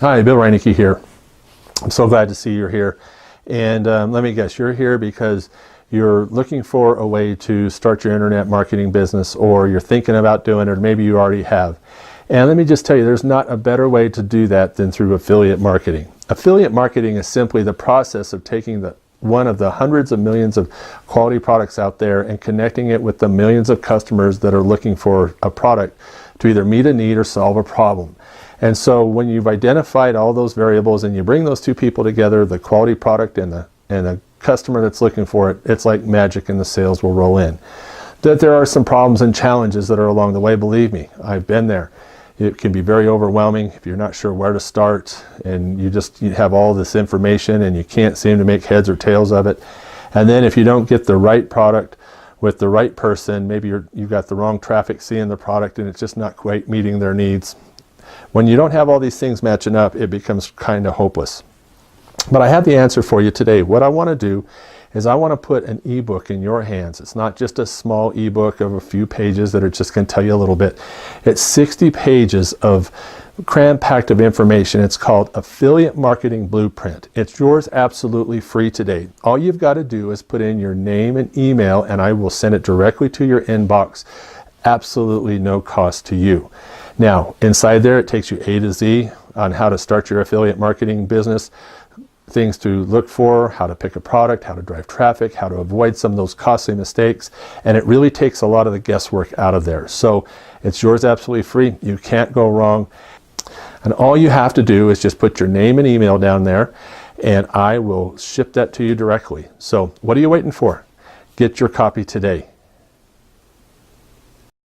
Hi, Bill Reinecke here. I'm so glad to see you're here. And let me guess, you're here because you're looking for a way to start your internet marketing business, or you're thinking about doing it, or maybe you already have. And let me just tell you, there's not a better way to do that than through affiliate marketing. Affiliate marketing is simply the process of taking one of the hundreds of millions of quality products out there and connecting it with the millions of customers that are looking for a product to either meet a need or solve a problem. And so when you've identified all those variables and you bring those two people together, the quality product and the customer that's looking for it, it's like magic and the sales will roll in. That there are some problems and challenges that are along the way, believe me, I've been there. It can be very overwhelming if you're not sure where to start, and you have all this information and you can't seem to make heads or tails of it. And then if you don't get the right product with the right person, maybe you've got the wrong traffic seeing the product and it's just not quite meeting their needs. When you don't have all these things matching up, it becomes kind of hopeless. But I have the answer for you today. What I want to do is I want to put an ebook in your hands. It's not just a small ebook of a few pages that are just going to tell you a little bit. It's 60 pages of cram-packed of information. It's called Affiliate Marketing Blueprint. It's yours absolutely free today. All you've got to do is put in your name and email, and I will send it directly to your inbox, absolutely no cost to you. Now, inside there, it takes you A to Z on how to start your affiliate marketing business, things to look for, how to pick a product, how to drive traffic, how to avoid some of those costly mistakes, and it really takes a lot of the guesswork out of there. So it's yours absolutely free. You can't go wrong. And all you have to do is just put your name and email down there, and I will ship that to you directly. So what are you waiting for? Get your copy today.